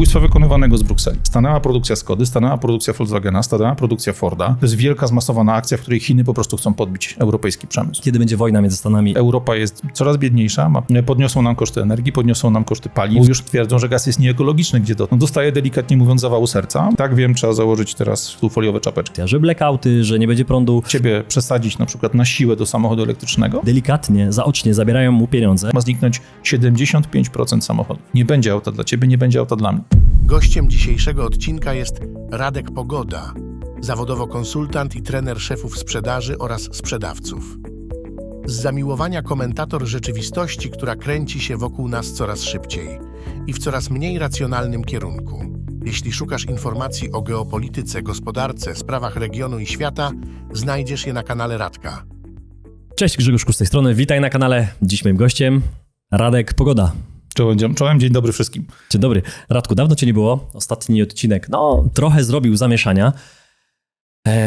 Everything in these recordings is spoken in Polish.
samobójstwa wykonywanego z Brukseli. Stanęła produkcja Skody, stanęła produkcja Volkswagena, stanęła produkcja Forda. To jest wielka, zmasowana akcja, w której Chiny po prostu chcą podbić europejski przemysł. Kiedy będzie wojna między Stanami? Europa jest coraz biedniejsza, podniosą nam koszty energii, podniosą nam koszty paliw. Już twierdzą, że gaz jest nieekologiczny, gdzie to dostaje delikatnie mówiąc zawału serca. Tak wiem, trzeba założyć teraz tu foliowe czapeczki. Że blackouty, że nie będzie prądu. Ciebie przesadzić na przykład na siłę do samochodu elektrycznego. Delikatnie, zaocznie zabierają mu pieniądze. Ma zniknąć 75% samochodów. Nie będzie auta dla ciebie, nie będzie auta dla mnie. Gościem dzisiejszego odcinka jest Radek Pogoda, zawodowo konsultant i trener szefów sprzedaży oraz sprzedawców. Z zamiłowania komentator rzeczywistości, która kręci się wokół nas coraz szybciej i w coraz mniej racjonalnym kierunku. Jeśli szukasz informacji o geopolityce, gospodarce, sprawach regionu i świata, znajdziesz je na kanale Radka. Cześć, Grzegorz Kus z tej strony, witaj na kanale. Dziś moim gościem Radek Pogoda. Czołem, dzień dobry wszystkim. Dzień dobry. Radku, dawno cię nie było. Ostatni odcinek, trochę zrobił zamieszania.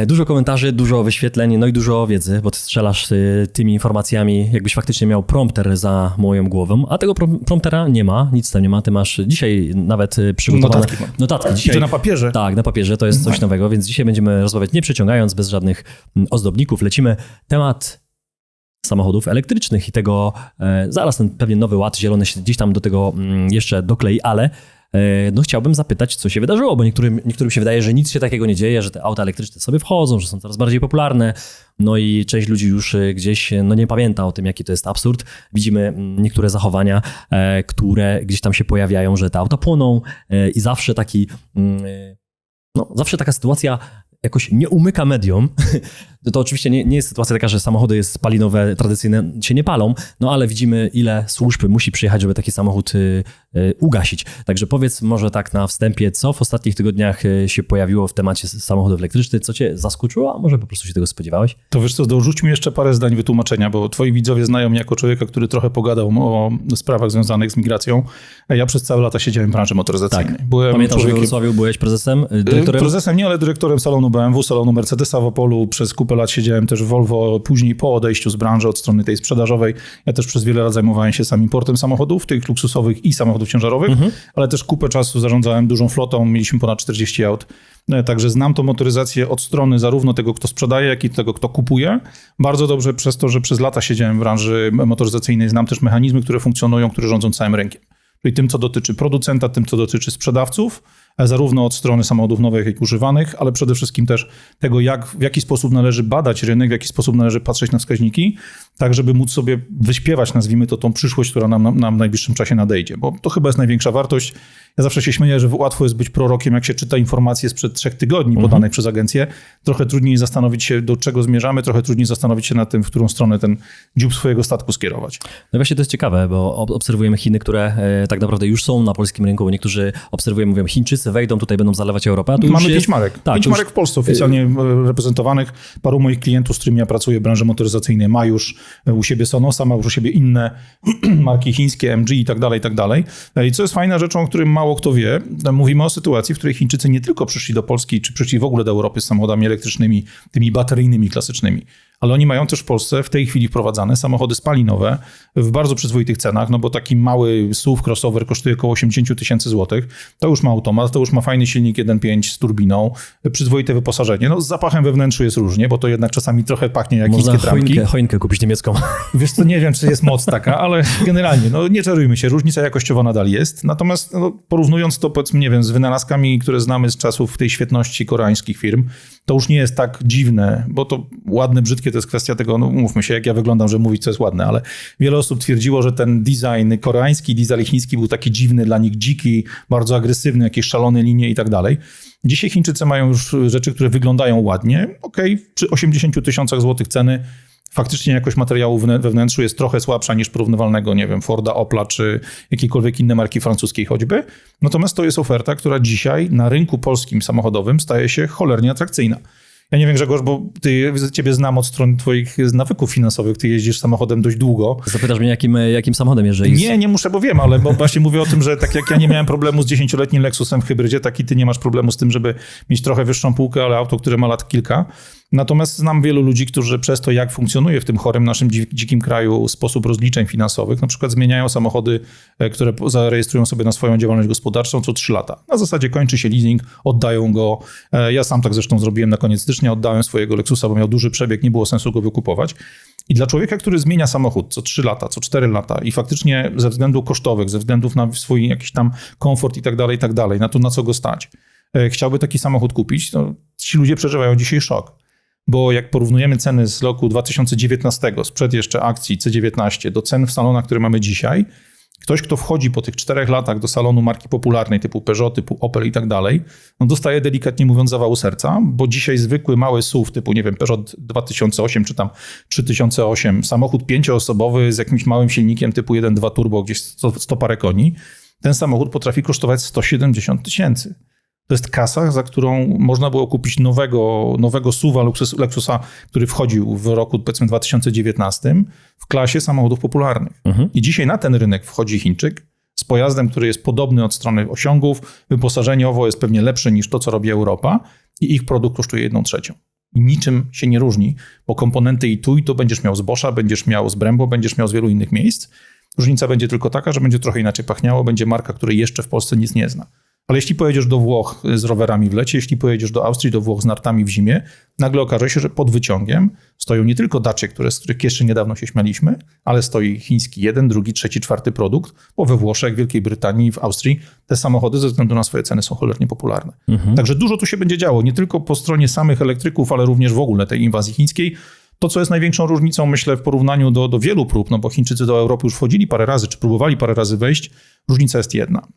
Dużo komentarzy, dużo wyświetleń, no i dużo wiedzy, bo ty strzelasz tymi informacjami, jakbyś faktycznie miał prompter za moją głową, a tego promptera nie ma, nic tam nie ma. Ty masz dzisiaj nawet przygotowane notatki. Dzisiaj, to na papierze. Tak, na papierze, to jest coś nowego, więc dzisiaj będziemy rozmawiać nie przeciągając, bez żadnych ozdobników. Lecimy temat samochodów elektrycznych i tego, zaraz ten pewnie nowy ład zielony się gdzieś tam do tego jeszcze doklei, ale chciałbym zapytać, co się wydarzyło, bo niektórym się wydaje, że nic się takiego nie dzieje, że te auta elektryczne sobie wchodzą, że są coraz bardziej popularne, no i część ludzi już gdzieś nie pamięta o tym, jaki to jest absurd. Widzimy niektóre zachowania, które gdzieś tam się pojawiają, że te auta płoną i zawsze zawsze taka sytuacja jakoś nie umyka mediom. To oczywiście nie jest sytuacja taka, że samochody spalinowe, tradycyjne się nie palą, ale widzimy, ile służb musi przyjechać, żeby taki samochód ugasić. Także powiedz może tak na wstępie, co w ostatnich tygodniach się pojawiło w temacie samochodów elektrycznych, co cię zaskoczyło, a może po prostu się tego spodziewałeś? To wiesz co, dorzuć mi jeszcze parę zdań wytłumaczenia, bo twoi widzowie znają mnie jako człowieka, który trochę pogadał o sprawach związanych z migracją. Ja przez całe lata siedziałem w branży motoryzacyjnej. Tak. Pamiętam, że w Wrocławiu byłeś prezesem, dyrektorem? Prezesem nie, ale dyrektorem salonu BMW, salonu Mercedesa w Opolu. Przez kupę lat siedziałem też w Volvo, później po odejściu z branży od strony tej sprzedażowej. Ja też przez wiele lat zajmowałem się sam importem samochodów, tych luksusowych i samochodów ciężarowych, ale też kupę czasu zarządzałem dużą flotą, mieliśmy ponad 40 aut. Także znam tą motoryzację od strony zarówno tego, kto sprzedaje, jak i tego, kto kupuje. Bardzo dobrze przez to, że przez lata siedziałem w branży motoryzacyjnej, znam też mechanizmy, które funkcjonują, które rządzą całym rynkiem. Czyli tym, co dotyczy producenta, tym, co dotyczy sprzedawców, zarówno od strony samochodów nowych, jak i używanych, ale przede wszystkim też tego, w jaki sposób należy badać rynek, w jaki sposób należy patrzeć na wskaźniki, tak żeby móc sobie wyśpiewać, nazwijmy to, tą przyszłość, która nam w najbliższym czasie nadejdzie, bo to chyba jest największa wartość. Ja zawsze się śmieję, że łatwo jest być prorokiem, jak się czyta informacje sprzed 3 tygodni podanych przez agencję. Trochę trudniej zastanowić się, do czego zmierzamy, trochę trudniej zastanowić się nad tym, w którą stronę ten dziób swojego statku skierować. No właśnie to jest ciekawe, bo obserwujemy Chiny, które tak naprawdę już są na polskim rynku, bo niektórzy obserwujemy, mówią, Chińczycy wejdą, tutaj będą zalewać Europę. A tu mamy 5 marek. Tak, 5 marek w Polsce oficjalnie reprezentowanych. Paru moich klientów, z którymi ja pracuję w branży motoryzacyjnej, ma już u siebie Sonosa, ma już u siebie inne marki chińskie, MG i tak dalej. I co jest fajną rzeczą, o którym mało kto wie, mówimy o sytuacji, w której Chińczycy nie tylko przyszli do Polski, czy przyszli w ogóle do Europy z samochodami elektrycznymi, tymi bateryjnymi, klasycznymi, ale oni mają też w Polsce w tej chwili wprowadzane samochody spalinowe w bardzo przyzwoitych cenach, bo taki mały SUV crossover kosztuje około 80 000 złotych. To już ma automat, to już ma fajny silnik 1.5 z turbiną, przyzwoite wyposażenie. Z zapachem we wnętrzu jest różnie, bo to jednak czasami trochę pachnie jak chińskie trampki. Można choinkę kupić niemiecką. Wiesz co, nie wiem, czy jest moc taka, ale generalnie, nie czarujmy się, różnica jakościowa nadal jest. Natomiast porównując to, powiedzmy, nie wiem, z wynalazkami, które znamy z czasów tej świetności koreańskich firm, to już nie jest tak dziwne, bo to ładne, brzydkie to jest kwestia tego, umówmy się, jak ja wyglądam, że mówić, co jest ładne, ale wiele osób twierdziło, że ten design koreański, design chiński był taki dziwny, dla nich dziki, bardzo agresywny, jakieś szalone linie i tak dalej. Dzisiaj Chińczycy mają już rzeczy, które wyglądają ładnie. Przy 80 000 złotych ceny faktycznie jakość materiału we wnętrzu jest trochę słabsza niż porównywalnego, nie wiem, Forda, Opla czy jakiejkolwiek innej marki francuskiej choćby. Natomiast to jest oferta, która dzisiaj na rynku polskim samochodowym staje się cholernie atrakcyjna. Ja nie wiem, Grzegorz, bo ciebie znam od strony twoich nawyków finansowych. Ty jeździsz samochodem dość długo. Zapytasz mnie, jakim samochodem jeżdżę? Nie muszę, bo wiem, ale właśnie mówię o tym, że tak jak ja nie miałem problemu z 10-letnim Lexusem w hybrydzie, tak i ty nie masz problemu z tym, żeby mieć trochę wyższą półkę, ale auto, które ma lat kilka. Natomiast znam wielu ludzi, którzy przez to, jak funkcjonuje w tym chorym naszym dzikim kraju sposób rozliczeń finansowych, na przykład zmieniają samochody, które zarejestrują sobie na swoją działalność gospodarczą co 3 lata. Na zasadzie kończy się leasing, oddają go. Ja sam tak zresztą zrobiłem na koniec stycznia, oddałem swojego Lexusa, bo miał duży przebieg, nie było sensu go wykupować. I dla człowieka, który zmienia samochód co 3 lata, co 4 lata i faktycznie ze względów kosztowych, ze względów na swój jakiś tam komfort i tak dalej, na to, na co go stać, chciałby taki samochód kupić, to ci ludzie przeżywają dzisiaj szok. Bo jak porównujemy ceny z roku 2019, sprzed jeszcze akcji C19, do cen w salonach, które mamy dzisiaj, ktoś, kto wchodzi po tych 4 latach do salonu marki popularnej typu Peugeot, typu Opel i tak dalej, no dostaje delikatnie mówiąc zawału serca, bo dzisiaj zwykły mały SUV typu, nie wiem, Peugeot 2008 czy tam 3008, samochód 5-osobowy z jakimś małym silnikiem typu 1.2 turbo, gdzieś 100 parę koni, ten samochód potrafi kosztować 170 000. To jest kasa, za którą można było kupić nowego SUV-a Lexusa, który wchodził w roku powiedzmy 2019 w klasie samochodów popularnych. I dzisiaj na ten rynek wchodzi Chińczyk z pojazdem, który jest podobny od strony osiągów, wyposażeniowo jest pewnie lepszy niż to, co robi Europa i ich produkt kosztuje 1/3. I niczym się nie różni, bo komponenty i tu będziesz miał z Boscha, będziesz miał z Brembo, będziesz miał z wielu innych miejsc. Różnica będzie tylko taka, że będzie trochę inaczej pachniało, będzie marka, której jeszcze w Polsce nic nie zna. Ale jeśli pojedziesz do Włoch z rowerami w lecie, jeśli pojedziesz do Austrii, do Włoch z nartami w zimie, nagle okaże się, że pod wyciągiem stoją nie tylko Dacie, z których jeszcze niedawno się śmialiśmy, ale stoi chiński 1, 2, 3, 4 produkt, bo we Włoszech, Wielkiej Brytanii, w Austrii te samochody ze względu na swoje ceny są cholernie popularne. Także dużo tu się będzie działo, nie tylko po stronie samych elektryków, ale również w ogóle tej inwazji chińskiej. To, co jest największą różnicą, myślę, w porównaniu do wielu prób, no bo Chińczycy do Europy już wchodzili parę razy, czy próbowali parę razy wejść, różnica jest jedna.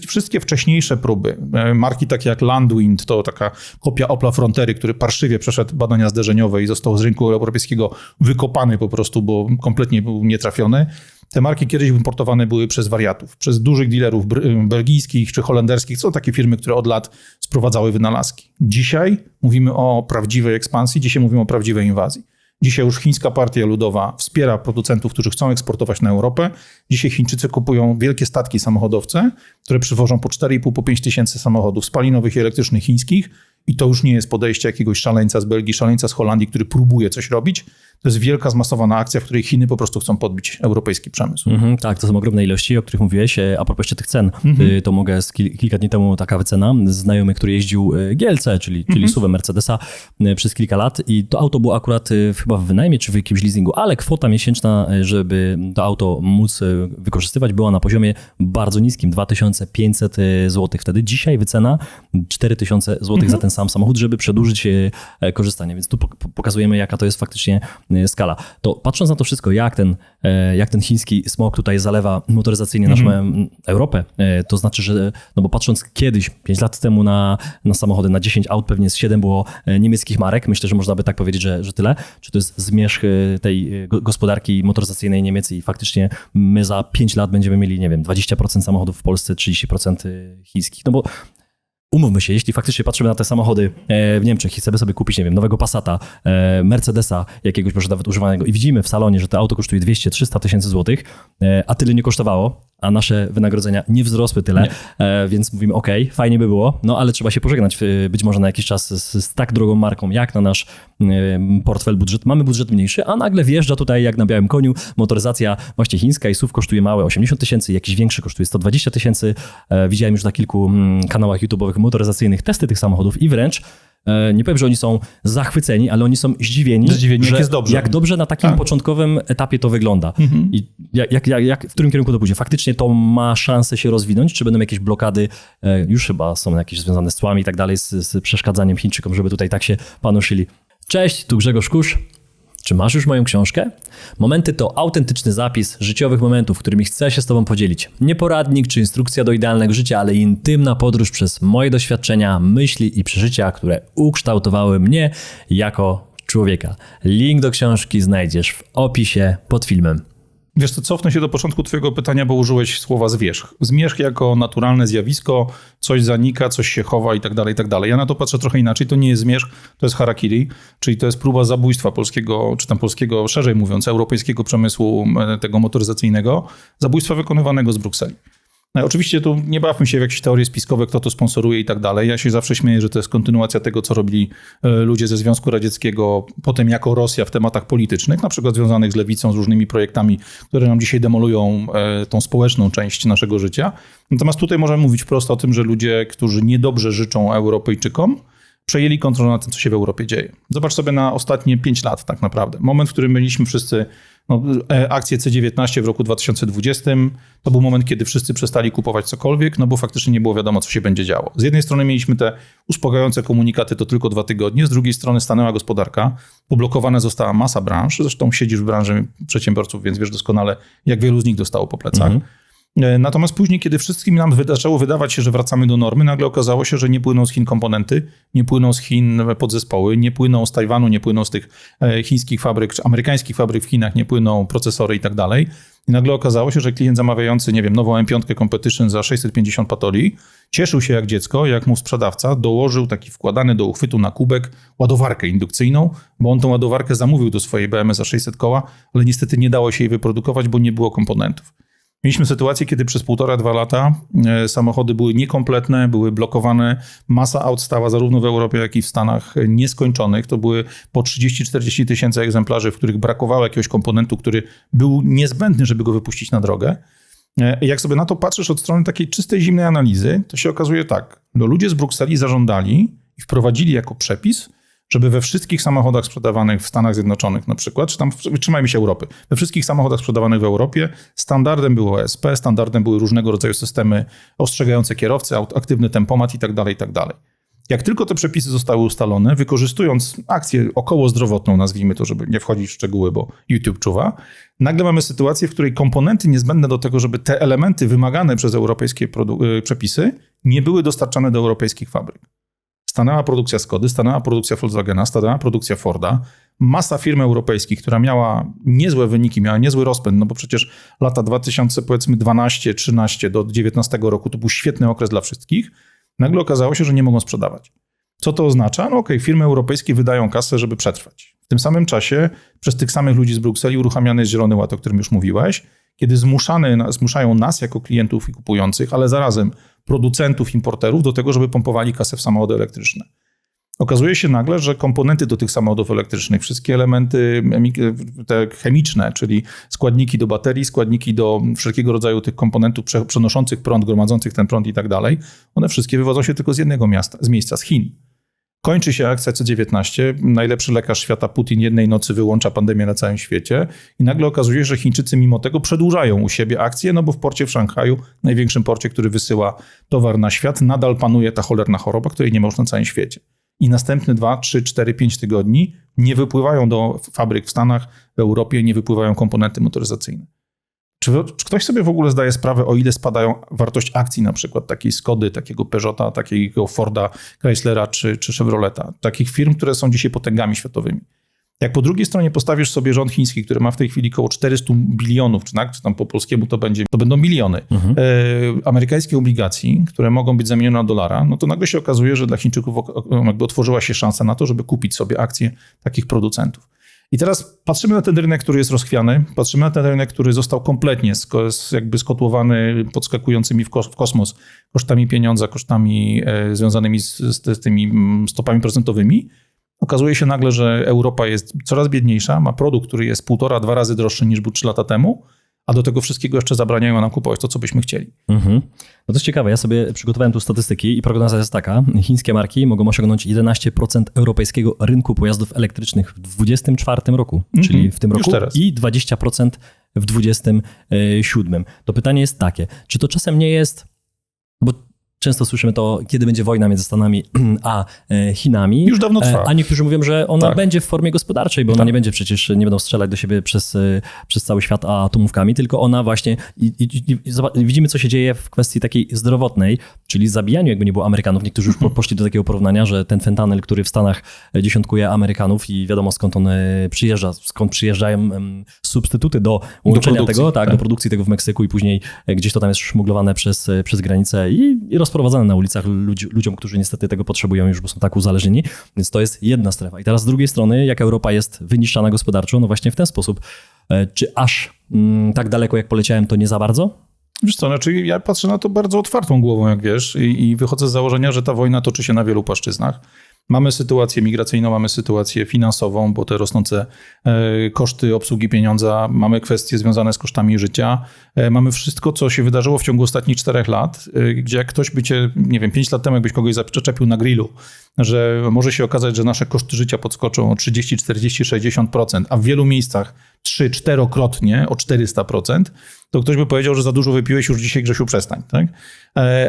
Wszystkie wcześniejsze próby, marki takie jak Landwind, to taka kopia Opla Frontery, który parszywie przeszedł badania zderzeniowe i został z rynku europejskiego wykopany po prostu, bo kompletnie był nietrafiony. Te marki kiedyś importowane były przez wariatów, przez dużych dealerów belgijskich czy holenderskich. Są takie firmy, które od lat sprowadzały wynalazki. Dzisiaj mówimy o prawdziwej ekspansji, dzisiaj mówimy o prawdziwej inwazji. Dzisiaj już chińska partia ludowa wspiera producentów, którzy chcą eksportować na Europę. Dzisiaj Chińczycy kupują wielkie statki samochodowce, które przywożą po 4,5, po 5 tysięcy samochodów spalinowych i elektrycznych chińskich. I to już nie jest podejście jakiegoś szaleńca z Belgii, szaleńca z Holandii, który próbuje coś robić. To jest wielka, zmasowana akcja, w której Chiny po prostu chcą podbić europejski przemysł. Tak, to są ogromne ilości, o których mówiłeś. A propos jeszcze tych cen, to mogę kilka dni temu taka wycena. Znajomy, który jeździł GLC, czyli SUV-em Mercedesa przez kilka lat i to auto było akurat chyba w wynajmie czy w jakimś leasingu, ale kwota miesięczna, żeby to auto móc wykorzystywać, była na poziomie bardzo niskim, 2500 zł wtedy. Dzisiaj wycena 4000 zł za ten sam samochód, żeby przedłużyć korzystanie. Więc tu pokazujemy, jaka to jest faktycznie skala. To patrząc na to wszystko, jak ten chiński smog tutaj zalewa motoryzacyjnie naszą Europę, to znaczy, że no bo patrząc kiedyś, 5 lat temu na samochody, na 10 aut pewnie z 7 było niemieckich marek, myślę, że można by tak powiedzieć, że tyle. Czy to jest zmierzch tej gospodarki motoryzacyjnej Niemiec i faktycznie my za 5 lat będziemy mieli, nie wiem, 20% samochodów w Polsce, 30% chińskich. No bo umówmy się, jeśli faktycznie patrzymy na te samochody w Niemczech i chcemy sobie kupić, nie wiem, nowego Passata, Mercedesa, jakiegoś może nawet używanego i widzimy w salonie, że to auto kosztuje 200-300 tysięcy złotych, a tyle nie kosztowało, a nasze wynagrodzenia nie wzrosły tyle, więc mówimy, okej, fajnie by było, no ale trzeba się pożegnać być może na jakiś czas z tak drogą marką, jak na nasz portfel, budżet. Mamy budżet mniejszy, a nagle wjeżdża tutaj jak na białym koniu motoryzacja właśnie chińska i SUV kosztuje małe 80 tysięcy, jakiś większy kosztuje 120 tysięcy. Widziałem już na kilku kanałach YouTube'owych motoryzacyjnych testy tych samochodów i wręcz nie powiem, że oni są zachwyceni, ale oni są zdziwieni, że jak jest dobrze. Jak dobrze na takim początkowym etapie to wygląda. I w którym kierunku to pójdzie? Faktycznie to ma szansę się rozwinąć? Czy będą jakieś blokady? Już chyba są jakieś związane z cłami i tak dalej, z przeszkadzaniem Chińczykom, żeby tutaj tak się panoszyli. Cześć, tu Grzegorz Kusz. Czy masz już moją książkę? Momenty to autentyczny zapis życiowych momentów, którymi chcę się z Tobą podzielić. Nie poradnik czy instrukcja do idealnego życia, ale intymna podróż przez moje doświadczenia, myśli i przeżycia, które ukształtowały mnie jako człowieka. Link do książki znajdziesz w opisie pod filmem. Wiesz co, cofnę się do początku twojego pytania, bo użyłeś słowa zmierzch. Zmierzch jako naturalne zjawisko, coś zanika, coś się chowa i tak dalej, i tak dalej. Ja na to patrzę trochę inaczej. To nie jest zmierzch, to jest harakiri, czyli to jest próba zabójstwa polskiego, czy tam polskiego, szerzej mówiąc, europejskiego przemysłu tego motoryzacyjnego, zabójstwa wykonywanego z Brukseli. Oczywiście tu nie bawmy się w jakieś teorie spiskowe, kto to sponsoruje i tak dalej. Ja się zawsze śmieję, że to jest kontynuacja tego, co robili ludzie ze Związku Radzieckiego potem jako Rosja w tematach politycznych, na przykład związanych z lewicą, z różnymi projektami, które nam dzisiaj demolują tą społeczną część naszego życia. Natomiast tutaj możemy mówić wprost o tym, że ludzie, którzy niedobrze życzą Europejczykom, przejęli kontrolę nad tym, co się w Europie dzieje. Zobacz sobie na ostatnie 5 lat tak naprawdę. Moment, w którym byliśmy wszyscy, akcje C19 w roku 2020, to był moment, kiedy wszyscy przestali kupować cokolwiek, no bo faktycznie nie było wiadomo, co się będzie działo. Z jednej strony mieliśmy te uspokajające komunikaty, to tylko 2 tygodnie, z drugiej strony stanęła gospodarka, poblokowana została masa branż, zresztą siedzisz w branży przedsiębiorców, więc wiesz doskonale, jak wielu z nich dostało po plecach. Natomiast później, kiedy wszystkim nam zaczęło wydawać się, że wracamy do normy, nagle okazało się, że nie płyną z Chin komponenty, nie płyną z Chin podzespoły, nie płyną z Tajwanu, nie płyną z tych chińskich fabryk, czy amerykańskich fabryk w Chinach, nie płyną procesory i tak dalej. I nagle okazało się, że klient zamawiający, nie wiem, nową M5 Competition za 650 patoli, cieszył się jak dziecko, jak mu sprzedawca dołożył taki wkładany do uchwytu na kubek ładowarkę indukcyjną, bo on tą ładowarkę zamówił do swojej BMW za 600 koła, ale niestety nie dało się jej wyprodukować, bo nie było komponentów. Mieliśmy sytuację, kiedy przez 1,5-2 lata samochody były niekompletne, były blokowane, masa aut stała zarówno w Europie, jak i w Stanach nieskończonych. To były po 30-40 tysięcy egzemplarzy, w których brakowało jakiegoś komponentu, który był niezbędny, żeby go wypuścić na drogę. Jak sobie na to patrzysz od strony takiej czystej, zimnej analizy, to się okazuje tak. Ludzie z Brukseli zażądali i wprowadzili jako przepis, żeby we wszystkich samochodach sprzedawanych w Stanach Zjednoczonych na przykład, czy tam, trzymajmy się Europy, we wszystkich samochodach sprzedawanych w Europie standardem było ESP, standardem były różnego rodzaju systemy ostrzegające kierowcę, aktywny tempomat i tak dalej, i tak dalej. Jak tylko te przepisy zostały ustalone, wykorzystując akcję około zdrowotną, nazwijmy to, żeby nie wchodzić w szczegóły, bo YouTube czuwa, nagle mamy sytuację, w której komponenty niezbędne do tego, żeby te elementy wymagane przez europejskie przepisy nie były dostarczane do europejskich fabryk. Stanęła produkcja Skody, stanęła produkcja Volkswagena, stanęła produkcja Forda. Masa firm europejskich, która miała niezłe wyniki, miała niezły rozpęd, no bo przecież lata 2012, 13 do 19 roku to był świetny okres dla wszystkich. Nagle okazało się, że nie mogą sprzedawać. Co to oznacza? No okej, firmy europejskie wydają kasę, żeby przetrwać. W tym samym czasie przez tych samych ludzi z Brukseli uruchamiany jest Zielony Ład, o którym już mówiłeś, kiedy zmuszają nas jako klientów i kupujących, ale zarazem producentów, importerów do tego, żeby pompowali kasę w samochody elektryczne. Okazuje się nagle, że komponenty do tych samochodów elektrycznych, wszystkie elementy te chemiczne, czyli składniki do baterii, składniki do wszelkiego rodzaju tych komponentów przenoszących prąd, gromadzących ten prąd i tak dalej, one wszystkie wywodzą się tylko z jednego miejsca, z Chin. Kończy się akcja C19, najlepszy lekarz świata Putin jednej nocy wyłącza pandemię na całym świecie i nagle okazuje się, że Chińczycy mimo tego przedłużają u siebie akcje, no bo w porcie w Szanghaju, największym porcie, który wysyła towar na świat, nadal panuje ta cholerna choroba, której nie ma już na całym świecie. I następne 2, 3, 4, 5 tygodni nie wypływają do fabryk w Stanach, w Europie, nie wypływają komponenty motoryzacyjne. Czy ktoś sobie w ogóle zdaje sprawę, o ile spadają wartość akcji na przykład takiej Skody, takiego Peugeota, takiego Forda, Chryslera czy Chevroleta, takich firm, które są dzisiaj potęgami światowymi. Jak po drugiej stronie postawisz sobie rząd chiński, który ma w tej chwili około 400 bilionów, czy tam po polskiemu to będą miliony amerykańskich obligacji, które mogą być zamienione na dolara, no to nagle się okazuje, że dla Chińczyków jakby otworzyła się szansa na to, żeby kupić sobie akcje takich producentów. I teraz patrzymy na ten rynek, który jest rozchwiany, patrzymy na ten rynek, który został kompletnie jakby skotłowany podskakującymi w kosmos kosztami pieniądza, kosztami związanymi z tymi stopami procentowymi. Okazuje się nagle, że Europa jest coraz biedniejsza, ma produkt, który jest 1,5-2 razy droższy niż był 3 lata temu, a do tego wszystkiego jeszcze zabraniają nam kupować to, co byśmy chcieli. No to jest ciekawe, ja sobie przygotowałem tu statystyki i prognoza jest taka. Chińskie marki mogą osiągnąć 11% europejskiego rynku pojazdów elektrycznych w 2024 roku, czyli w tym roku, i 20% w 2027. To pytanie jest takie, czy to czasem nie jest, bo często słyszymy to, kiedy będzie wojna między Stanami a Chinami. Już dawno trwa. A niektórzy mówią, że ona będzie w formie gospodarczej, bo ona nie będzie przecież, nie będą strzelać do siebie przez cały świat atomówkami, tylko ona właśnie, widzimy co się dzieje w kwestii takiej zdrowotnej, czyli zabijaniu jakby nie było Amerykanów. Niektórzy już poszli do takiego porównania, że ten fentanyl, który w Stanach dziesiątkuje Amerykanów i wiadomo skąd on przyjeżdża, skąd przyjeżdżają substytuty do łączenia tego, do produkcji tego w Meksyku i później gdzieś to tam jest szmuglowane przez granicę i rozprowadzane na ulicach ludziom, którzy niestety tego potrzebują już, bo są tak uzależnieni. Więc to jest jedna strefa. I teraz z drugiej strony, jak Europa jest wyniszczana gospodarczo, no właśnie w ten sposób. Czy aż tak daleko, jak poleciałem, to nie za bardzo? Wiesz co, znaczy ja patrzę na to bardzo otwartą głową, jak wiesz, i wychodzę z założenia, że ta wojna toczy się na wielu płaszczyznach. Mamy sytuację migracyjną, mamy sytuację finansową, bo te rosnące koszty obsługi pieniądza, mamy kwestie związane z kosztami życia, mamy wszystko, co się wydarzyło w ciągu ostatnich 4 lat, gdzie jak ktoś by cię, nie wiem, 5 lat temu jakbyś kogoś zaczepił na grillu, że może się okazać, że nasze koszty życia podskoczą o 30, 40, 60%, a w wielu miejscach 3-4-krotnie o 400%, to ktoś by powiedział, że za dużo wypiłeś już dzisiaj, Grzesiu, przestań. Tak?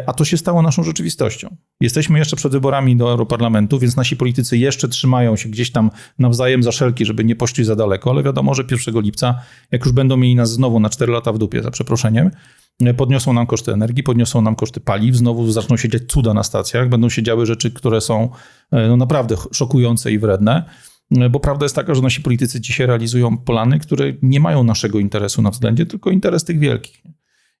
A to się stało naszą rzeczywistością. Jesteśmy jeszcze przed wyborami do Europarlamentu, więc nasi politycy jeszcze trzymają się gdzieś tam nawzajem za szelki, żeby nie poszli za daleko, ale wiadomo, że 1 lipca, jak już będą mieli nas znowu na 4 lata w dupie, za przeproszeniem, podniosą nam koszty energii, podniosą nam koszty paliw, znowu zaczną się dziać cuda na stacjach, będą się działy rzeczy, które są no, naprawdę szokujące i wredne. Bo prawda jest taka, że nasi politycy dzisiaj realizują plany, które nie mają naszego interesu na względzie, tylko interes tych wielkich.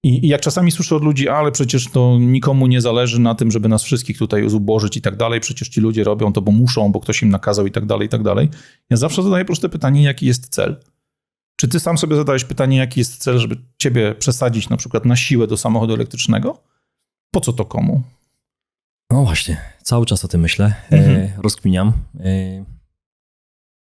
I jak czasami słyszę od ludzi, ale przecież to nikomu nie zależy na tym, żeby nas wszystkich tutaj zubożyć i tak dalej, przecież ci ludzie robią to, bo muszą, bo ktoś im nakazał i tak dalej, i tak dalej. Ja zawsze zadaję proste pytanie, jaki jest cel? Czy ty sam sobie zadałeś pytanie, jaki jest cel, żeby ciebie przesadzić na przykład na siłę do samochodu elektrycznego? Po co to komu? No właśnie, cały czas o tym myślę, rozkminiam.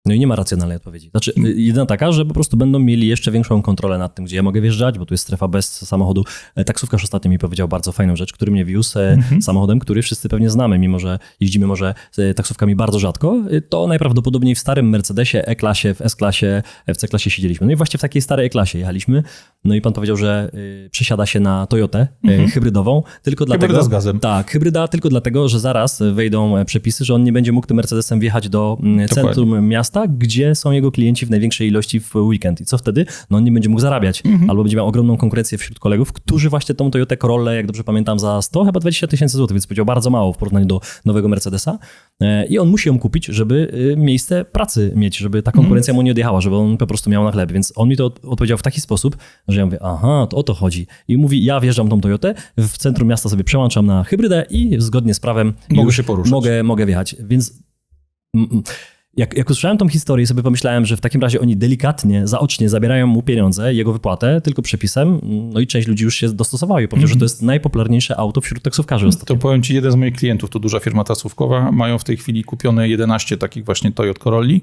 No i nie ma racjonalnej odpowiedzi. Znaczy, jedyna taka, że po prostu będą mieli jeszcze większą kontrolę nad tym, gdzie ja mogę wjeżdżać, bo tu jest strefa bez samochodu. Taksówkarz ostatnio mi powiedział bardzo fajną rzecz, który mnie wiózł samochodem, który wszyscy pewnie znamy, mimo że jeździmy może taksówkami bardzo rzadko, to najprawdopodobniej w starym Mercedesie, E-klasie, w S-klasie, w C-klasie siedzieliśmy. No i właśnie w takiej starej E-klasie jechaliśmy. No i pan powiedział, że przesiada się na Toyotę hybrydową, tylko dlatego... Hybryda z gazem. Tak, hybryda tylko dlatego, że zaraz wejdą przepisy, że on nie będzie mógł tym Mercedesem wjechać do centrum miasta, gdzie są jego klienci w największej ilości w weekend. I co wtedy? No on nie będzie mógł zarabiać. Albo będzie miał ogromną konkurencję wśród kolegów, którzy właśnie tą Toyotę Corollę, jak dobrze pamiętam, za 100, chyba 20 tysięcy złotych, więc powiedział bardzo mało w porównaniu do nowego Mercedesa. I on musi ją kupić, żeby miejsce pracy mieć, żeby ta konkurencja mu nie odjechała, żeby on po prostu miał na chleb. Więc on mi to odpowiedział w taki sposób, że ja mówię, aha, to o to chodzi. I mówi, ja wjeżdżam tą Toyotę, w centrum miasta sobie przełączam na hybrydę i zgodnie z prawem Mogę się poruszać. Mogę wjechać. Więc... Jak usłyszałem tą historię, sobie pomyślałem, że w takim razie oni delikatnie, zaocznie zabierają mu pieniądze, jego wypłatę, tylko przepisem, no i część ludzi już się dostosowała i powiedział, że to jest najpopularniejsze auto wśród taksówkarzy ostatnio. To powiem ci, jeden z moich klientów, to duża firma taksówkowa, mają w tej chwili kupione 11 takich właśnie Toyota Corolli,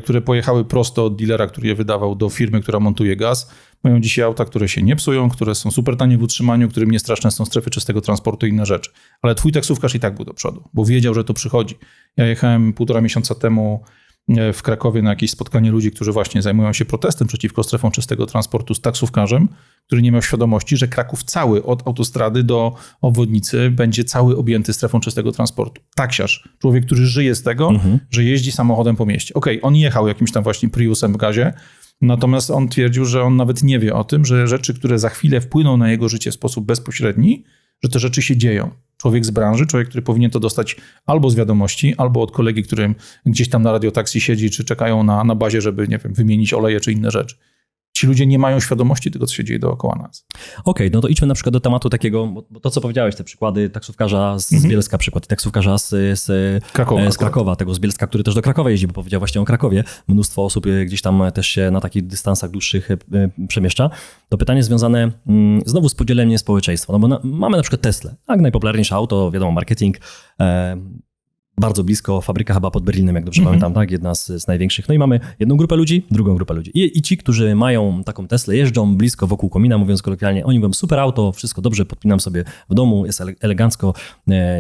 które pojechały prosto od dealera, który je wydawał, do firmy, która montuje gaz. Mają dzisiaj auta, które się nie psują, które są super tanie w utrzymaniu, którym nie straszne są strefy czystego transportu i inne rzeczy. Ale twój taksówkarz i tak był do przodu, bo wiedział, że to przychodzi. Ja jechałem 1,5 miesiąca temu w Krakowie na jakieś spotkanie ludzi, którzy właśnie zajmują się protestem przeciwko strefom czystego transportu z taksówkarzem, który nie miał świadomości, że Kraków cały od autostrady do obwodnicy będzie cały objęty strefą czystego transportu. Taksiarz, człowiek, który żyje z tego, że jeździ samochodem po mieście. Okej, on jechał jakimś tam właśnie Priusem w gazie, natomiast on twierdził, że on nawet nie wie o tym, że rzeczy, które za chwilę wpłyną na jego życie w sposób bezpośredni, że te rzeczy się dzieją. Człowiek z branży, człowiek, który powinien to dostać albo z wiadomości, albo od kolegi, którym gdzieś tam na radiotaksji siedzi, czy czekają na bazie, żeby, nie wiem, wymienić oleje czy inne rzeczy. Ci ludzie nie mają świadomości tego, co się dzieje dookoła nas. Okej, no to idźmy na przykład do tematu takiego, bo to, co powiedziałeś, te przykłady taksówkarza z Bielska, przykład i taksówkarza z Krakowa, tego z Bielska, który też do Krakowa jeździ, bo powiedział właśnie o Krakowie. Mnóstwo osób gdzieś tam też się na takich dystansach dłuższych przemieszcza. To pytanie związane znowu z podzieleniem społeczeństwa, no bo mamy na przykład Teslę, tak, najpopularniejsze auto, wiadomo, marketing, bardzo blisko, fabryka chyba pod Berlinem, jak dobrze pamiętam, tak? Jedna z największych. No i mamy jedną grupę ludzi, drugą grupę ludzi. I ci, którzy mają taką Teslę, jeżdżą blisko wokół komina, mówiąc kolokwialnie, oni mówią, super auto, wszystko dobrze, podpinam sobie w domu, jest elegancko,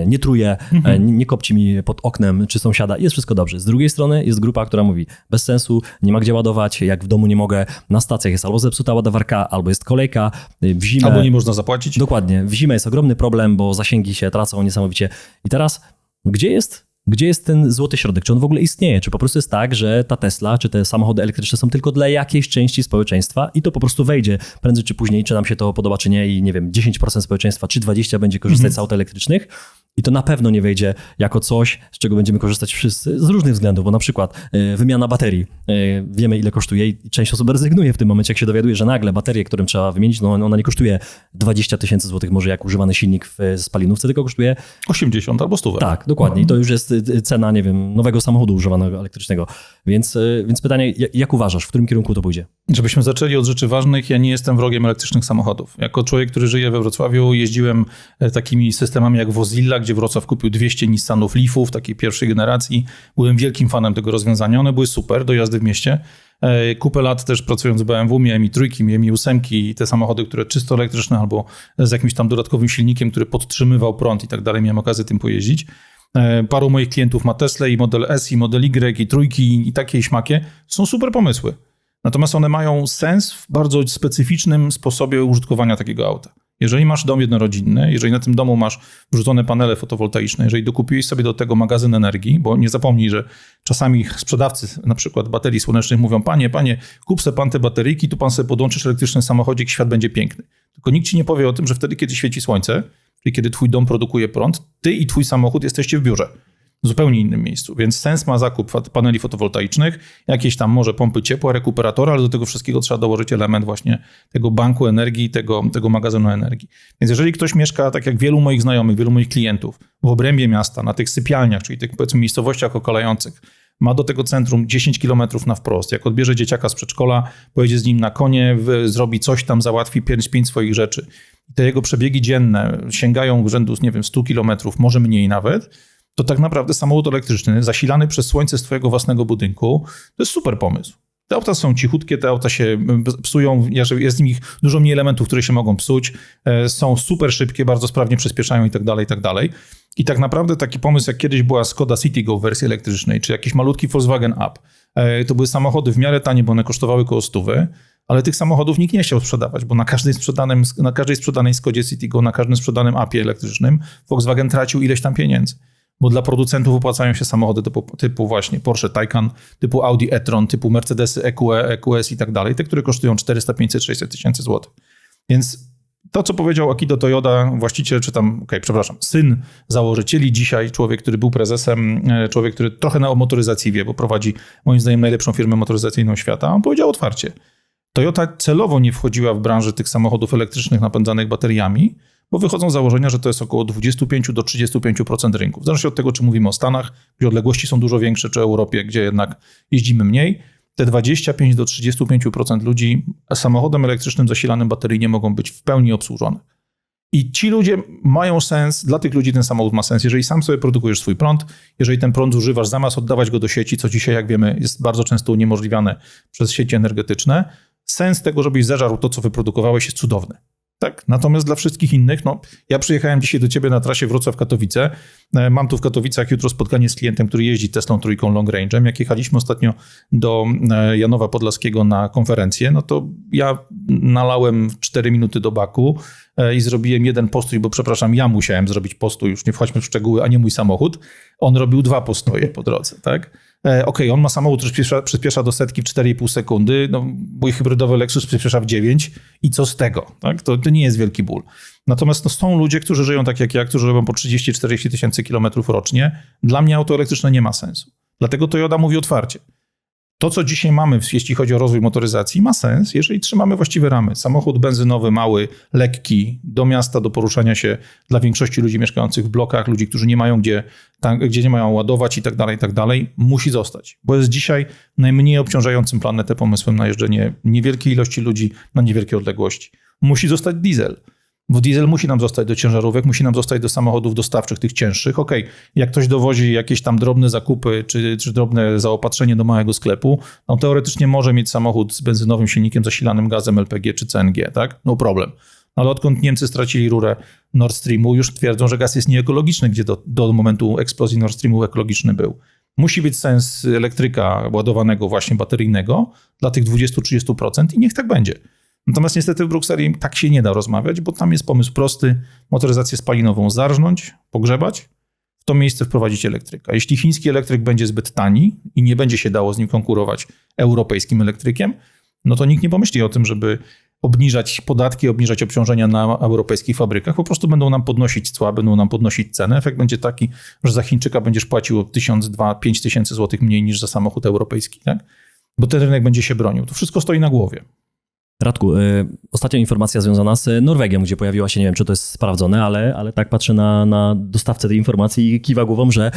nie truje, nie kopci mi pod oknem czy sąsiada, jest wszystko dobrze. Z drugiej strony jest grupa, która mówi, bez sensu, nie ma gdzie ładować, jak w domu nie mogę, na stacjach jest albo zepsuta ładowarka, albo jest kolejka, w zimę... Albo nie można zapłacić. Dokładnie, w zimę jest ogromny problem, bo zasięgi się tracą niesamowicie. I teraz, gdzie jest ten złoty środek? Czy on w ogóle istnieje? Czy po prostu jest tak, że ta Tesla, czy te samochody elektryczne są tylko dla jakiejś części społeczeństwa i to po prostu wejdzie prędzej czy później, czy nam się to podoba, czy nie i nie wiem, 10% społeczeństwa, czy 20% będzie korzystać z aut elektrycznych I to na pewno nie wejdzie jako coś, z czego będziemy korzystać wszyscy z różnych względów, bo na przykład wymiana baterii. Wiemy, ile kosztuje i część osób rezygnuje w tym momencie, jak się dowiaduje, że nagle baterię, którą trzeba wymienić, no ona nie kosztuje 20 000 złotych, może jak używany silnik w spalinówce, tylko kosztuje 80 albo 100. Tak, dokładnie. I to już jest cena, nie wiem, nowego samochodu używanego elektrycznego. Więc pytanie, jak uważasz, w którym kierunku to pójdzie? Żebyśmy zaczęli od rzeczy ważnych, ja nie jestem wrogiem elektrycznych samochodów. Jako człowiek, który żyje we Wrocławiu, jeździłem takimi systemami jak Wozilla, gdzie Wrocław kupił 200 Nissanów Leafów, takiej pierwszej generacji. Byłem wielkim fanem tego rozwiązania. One były super do jazdy w mieście. Kupę lat też pracując w BMW miałem i trójki, miałem i ósemki, i te samochody, które czysto elektryczne albo z jakimś tam dodatkowym silnikiem, który podtrzymywał prąd i tak dalej. Miałem okazję tym pojeździć. Paru moich klientów ma Tesla i Model S, i Model Y, i trójki, i takie i śmakie. Są super pomysły. Natomiast one mają sens w bardzo specyficznym sposobie użytkowania takiego auta. Jeżeli masz dom jednorodzinny, jeżeli na tym domu masz wrzucone panele fotowoltaiczne, jeżeli dokupiłeś sobie do tego magazyn energii, bo nie zapomnij, że czasami sprzedawcy na przykład baterii słonecznych mówią, panie, kup sobie pan te bateryjki, tu pan sobie podłączysz elektryczny samochodzik, świat będzie piękny. Tylko nikt ci nie powie o tym, że wtedy, kiedy świeci słońce, czyli kiedy twój dom produkuje prąd, ty i twój samochód jesteście w biurze. W zupełnie innym miejscu, więc sens ma zakup paneli fotowoltaicznych, jakieś tam może pompy ciepła, rekuperatora, ale do tego wszystkiego trzeba dołożyć element właśnie tego banku energii, tego magazynu energii. Więc jeżeli ktoś mieszka, tak jak wielu moich znajomych, wielu moich klientów, w obrębie miasta, na tych sypialniach, czyli tych powiedzmy miejscowościach okalających, ma do tego centrum 10 km na wprost, jak odbierze dzieciaka z przedszkola, pojedzie z nim na konie, zrobi coś tam, załatwi 5 swoich rzeczy. I te jego przebiegi dzienne sięgają rzędu, nie wiem, 100 km, może mniej nawet, to tak naprawdę samochód elektryczny zasilany przez słońce z twojego własnego budynku to jest super pomysł. Te auta są cichutkie, te auta się psują, jest w nich dużo mniej elementów, które się mogą psuć, są super szybkie, bardzo sprawnie przyspieszają i tak dalej, i tak dalej. I tak naprawdę taki pomysł, jak kiedyś była Skoda Citigo w wersji elektrycznej, czy jakiś malutki Volkswagen Up, to były samochody w miarę tanie, bo one kosztowały koło 100, ale tych samochodów nikt nie chciał sprzedawać, bo na każdej sprzedanej Skodzie Citigo, na każdym sprzedanym Upie elektrycznym Volkswagen tracił ileś tam pieniędzy. Bo dla producentów opłacają się samochody typu właśnie Porsche Taycan, typu Audi e-tron, typu Mercedesy EQE, EQS i tak dalej, te, które kosztują 400, 500, 600 tysięcy złotych. Więc to, co powiedział Akito Toyoda, właściciel, syn założycieli, dzisiaj człowiek, który był prezesem, człowiek, który trochę o motoryzacji wie, bo prowadzi moim zdaniem najlepszą firmę motoryzacyjną świata, on powiedział otwarcie. Toyota celowo nie wchodziła w branżę tych samochodów elektrycznych napędzanych bateriami, bo wychodzą z założenia, że to jest około 25 do 35% rynku. W zależności od tego, czy mówimy o Stanach, gdzie odległości są dużo większe, czy Europie, gdzie jednak jeździmy mniej, te 25 do 35% ludzi samochodem elektrycznym zasilanym bateryjnie mogą być w pełni obsłużone. I ci ludzie mają sens, dla tych ludzi ten samochód ma sens, jeżeli sam sobie produkujesz swój prąd, jeżeli ten prąd zużywasz zamiast oddawać go do sieci, co dzisiaj, jak wiemy, jest bardzo często uniemożliwiane przez sieci energetyczne, sens tego, żebyś zeżarł to, co wyprodukowałeś, jest cudowny. Tak, natomiast dla wszystkich innych, ja przyjechałem dzisiaj do ciebie na trasie Wrocław-Katowice, mam tu w Katowicach jutro spotkanie z klientem, który jeździ Teslą trójką long range'em. Jak jechaliśmy ostatnio do Janowa Podlaskiego na konferencję, to ja nalałem 4 minuty do baku i zrobiłem jeden postój, bo ja musiałem zrobić postój, już nie wchodźmy w szczegóły, a nie mój samochód. On robił 2 postoje po drodze, tak? On ma samochód, który przyspiesza do setki w 4,5 sekundy, mój hybrydowy Lexus przyspiesza w 9 i co z tego? Tak? To nie jest wielki ból. Natomiast są ludzie, którzy żyją tak jak ja, którzy robią po 30-40 tysięcy kilometrów rocznie. Dla mnie auto elektryczne nie ma sensu. Dlatego Toyota mówi otwarcie. To, co dzisiaj mamy, jeśli chodzi o rozwój motoryzacji, ma sens, jeżeli trzymamy właściwe ramy. Samochód benzynowy, mały, lekki, do miasta, do poruszania się dla większości ludzi mieszkających w blokach, ludzi, którzy nie mają gdzie nie mają ładować i tak dalej, musi zostać. Bo jest dzisiaj najmniej obciążającym planetę pomysłem na jeżdżenie niewielkiej ilości ludzi na niewielkie odległości. Musi zostać diesel. Bo diesel musi nam zostać do ciężarówek, musi nam zostać do samochodów dostawczych, tych cięższych. Jak ktoś dowozi jakieś tam drobne zakupy, czy drobne zaopatrzenie do małego sklepu, teoretycznie może mieć samochód z benzynowym silnikiem zasilanym gazem LPG czy CNG, tak? No problem. Ale odkąd Niemcy stracili rurę Nord Streamu, już twierdzą, że gaz jest nieekologiczny, gdzie do momentu eksplozji Nord Streamu ekologiczny był. Musi być sens elektryka ładowanego właśnie bateryjnego dla tych 20-30% i niech tak będzie. Natomiast niestety w Brukseli tak się nie da rozmawiać, bo tam jest pomysł prosty, motoryzację spalinową zarżnąć, pogrzebać, w to miejsce wprowadzić elektryka. Jeśli chiński elektryk będzie zbyt tani i nie będzie się dało z nim konkurować europejskim elektrykiem, to nikt nie pomyśli o tym, żeby obniżać podatki, obniżać obciążenia na europejskich fabrykach. Po prostu będą nam podnosić cła, będą nam podnosić cenę. Efekt będzie taki, że za Chińczyka będziesz płacił 1000, 2000, 5000 złotych mniej niż za samochód europejski, tak? Bo ten rynek będzie się bronił. To wszystko stoi na głowie. Radku, ostatnia informacja związana z Norwegią, gdzie pojawiła się, nie wiem, czy to jest sprawdzone, ale tak patrzę na dostawcę tej informacji i kiwa głową, że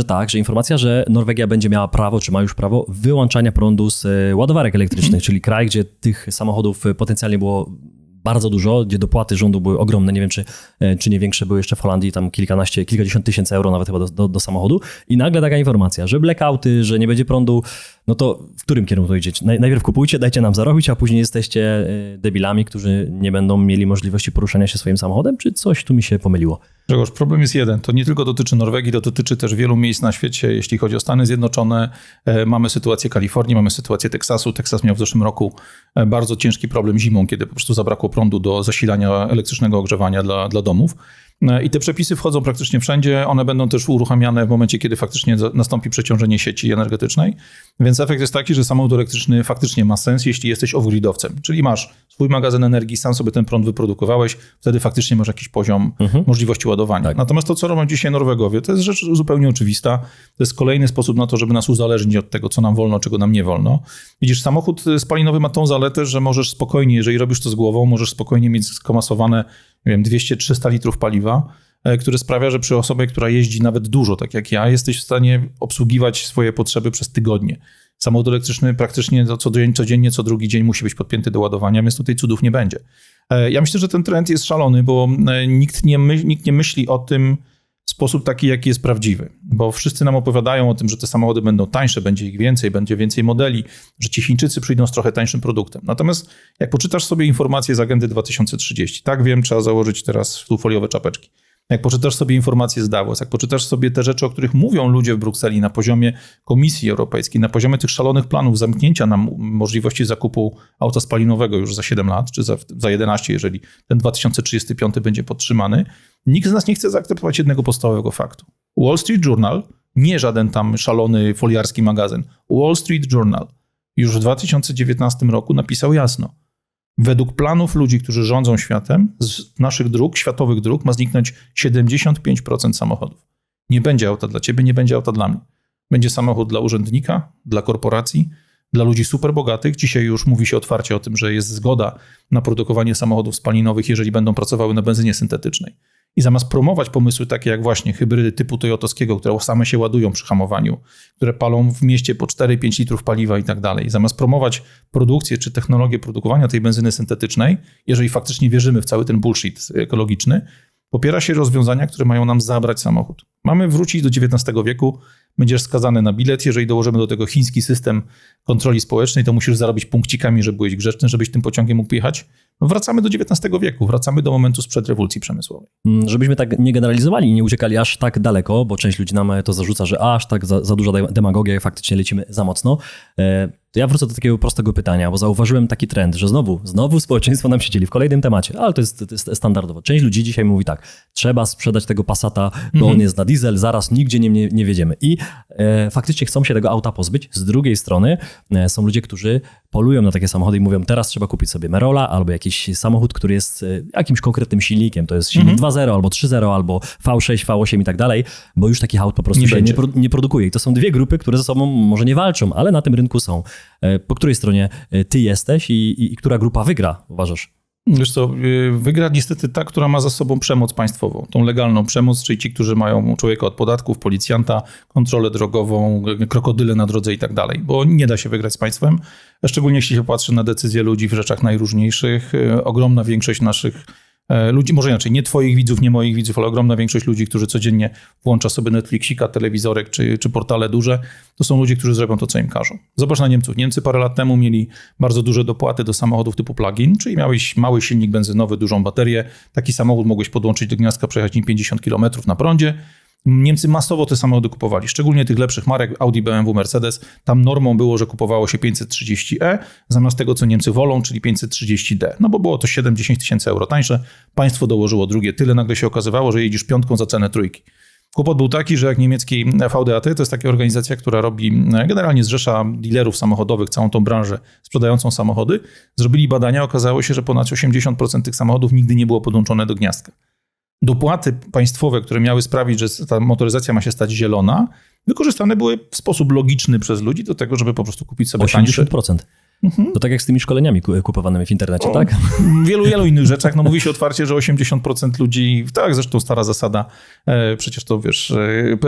tak, że informacja, że Norwegia będzie miała prawo, czy ma już prawo wyłączania prądu z ładowarek elektrycznych, czyli kraj, gdzie tych samochodów potencjalnie było bardzo dużo, gdzie dopłaty rządu były ogromne, nie wiem, czy nie większe były jeszcze w Holandii, tam kilkadziesiąt tysięcy euro nawet chyba do samochodu i nagle taka informacja, że blackouty, że nie będzie prądu, no to w którym kierunku to idzie? Najpierw kupujcie, dajcie nam zarobić, a później jesteście debilami, którzy nie będą mieli możliwości poruszania się swoim samochodem, czy coś tu mi się pomyliło? Grzegorz, problem jest jeden. To nie tylko dotyczy Norwegii, to dotyczy też wielu miejsc na świecie. Jeśli chodzi o Stany Zjednoczone, mamy sytuację Kalifornii, mamy sytuację Teksasu. Teksas miał w zeszłym roku bardzo ciężki problem zimą, kiedy po prostu zabrakło prądu do zasilania elektrycznego ogrzewania dla domów. I te przepisy wchodzą praktycznie wszędzie. One będą też uruchamiane w momencie, kiedy faktycznie nastąpi przeciążenie sieci energetycznej. Więc efekt jest taki, że samochód elektryczny faktycznie ma sens, jeśli jesteś off-gridowcem. Czyli masz swój magazyn energii, sam sobie ten prąd wyprodukowałeś, wtedy faktycznie masz jakiś poziom możliwości ładowania. Tak. Natomiast to, co robią dzisiaj Norwegowie, to jest rzecz zupełnie oczywista. To jest kolejny sposób na to, żeby nas uzależnić od tego, co nam wolno, czego nam nie wolno. Widzisz, samochód spalinowy ma tą zaletę, że możesz spokojnie, jeżeli robisz to z głową, możesz spokojnie mieć skomasowane, nie wiem, 200-300 litrów paliwa, które sprawia, że przy osobie, która jeździ nawet dużo, tak jak ja, jesteś w stanie obsługiwać swoje potrzeby przez tygodnie. Samochód elektryczny praktycznie codziennie, co drugi dzień musi być podpięty do ładowania, więc tutaj cudów nie będzie. Ja myślę, że ten trend jest szalony, bo nikt nie myśli o tym w sposób taki, jaki jest prawdziwy. Bo wszyscy nam opowiadają o tym, że te samochody będą tańsze, będzie ich więcej, będzie więcej modeli, że ci Chińczycy przyjdą z trochę tańszym produktem. Natomiast jak poczytasz sobie informacje z Agendy 2030, tak wiem, trzeba założyć teraz tu foliowe czapeczki. Jak poczytasz sobie informacje z Davos, jak poczytasz sobie te rzeczy, o których mówią ludzie w Brukseli na poziomie Komisji Europejskiej, na poziomie tych szalonych planów zamknięcia nam możliwości zakupu auta spalinowego już za 7 lat, czy za 11, jeżeli ten 2035 będzie podtrzymany, nikt z nas nie chce zaakceptować jednego podstawowego faktu. Wall Street Journal, nie żaden tam szalony foliarski magazyn, Wall Street Journal już w 2019 roku napisał jasno, według planów ludzi, którzy rządzą światem, z naszych dróg, światowych dróg, ma zniknąć 75% samochodów. Nie będzie auta dla ciebie, nie będzie auta dla mnie. Będzie samochód dla urzędnika, dla korporacji, dla ludzi superbogatych. Dzisiaj już mówi się otwarcie o tym, że jest zgoda na produkowanie samochodów spalinowych, jeżeli będą pracowały na benzynie syntetycznej. I zamiast promować pomysły takie jak właśnie hybrydy typu toyotowskiego, które same się ładują przy hamowaniu, które palą w mieście po 4-5 litrów paliwa i tak dalej, zamiast promować produkcję czy technologię produkowania tej benzyny syntetycznej, jeżeli faktycznie wierzymy w cały ten bullshit ekologiczny, popiera się rozwiązania, które mają nam zabrać samochód. Mamy wrócić do XIX wieku, będziesz skazany na bilet, jeżeli dołożymy do tego chiński system kontroli społecznej, to musisz zarobić punkcikami, że byłeś grzeczny, żebyś tym pociągiem mógł jechać. No wracamy do XIX wieku, wracamy do momentu sprzed rewolucji przemysłowej. Żebyśmy tak nie generalizowali i nie uciekali aż tak daleko, bo część ludzi nam to zarzuca, że aż tak za duża demagogia i faktycznie lecimy za mocno. To ja wrócę do takiego prostego pytania, bo zauważyłem taki trend, że znowu społeczeństwo nam się dzieli w kolejnym temacie, ale to jest standardowo. Część ludzi dzisiaj mówi tak, trzeba sprzedać tego Passata, bo on jest na diesel, zaraz nigdzie nie wiedziemy. I faktycznie chcą się tego auta pozbyć. Z drugiej strony są ludzie, którzy polują na takie samochody i mówią, teraz trzeba kupić sobie Merola albo jakiś samochód, który jest jakimś konkretnym silnikiem. To jest silnik 2.0 albo 3.0 albo V6, V8 i tak dalej, bo już takich aut po prostu się nie produkuje. I to są dwie grupy, które ze sobą może nie walczą, ale na tym rynku są. Po której stronie ty jesteś i która grupa wygra, uważasz? Wiesz co, wygra niestety ta, która ma za sobą przemoc państwową, tą legalną przemoc, czyli ci, którzy mają człowieka od podatków, policjanta, kontrolę drogową, krokodyle na drodze i tak dalej, bo nie da się wygrać z państwem, szczególnie jeśli się patrzy na decyzje ludzi w rzeczach najróżniejszych. Ogromna większość naszych ludzi, może inaczej, nie twoich widzów, nie moich widzów, ale ogromna większość ludzi, którzy codziennie włącza sobie Netflixika, telewizorek czy portale duże, to są ludzie, którzy zrobią to, co im każą. Zobacz na Niemców. Niemcy parę lat temu mieli bardzo duże dopłaty do samochodów typu plug-in, czyli miałeś mały silnik benzynowy, dużą baterię. Taki samochód mogłeś podłączyć do gniazdka, przejechać nim 50 km na prądzie. Niemcy masowo te samochody kupowali, szczególnie tych lepszych marek, Audi, BMW, Mercedes. Tam normą było, że kupowało się 530e zamiast tego, co Niemcy wolą, czyli 530d. No bo było to 7-10 tysięcy euro tańsze. Państwo dołożyło drugie tyle. Nagle się okazywało, że jedziesz piątką za cenę trójki. Kłopot był taki, że jak niemiecki VDAT, to jest taka organizacja, która robi, generalnie zrzesza dealerów samochodowych, całą tą branżę sprzedającą samochody, zrobili badania, okazało się, że ponad 80% tych samochodów nigdy nie było podłączone do gniazdka. Dopłaty państwowe, które miały sprawić, że ta motoryzacja ma się stać zielona, wykorzystane były w sposób logiczny przez ludzi do tego, żeby po prostu kupić sobie tańsze. 80%. To tak jak z tymi szkoleniami kupowanymi w internecie, tak? W wielu innych rzeczach. No mówi się otwarcie, że 80% ludzi, tak, zresztą stara zasada, przecież to wiesz,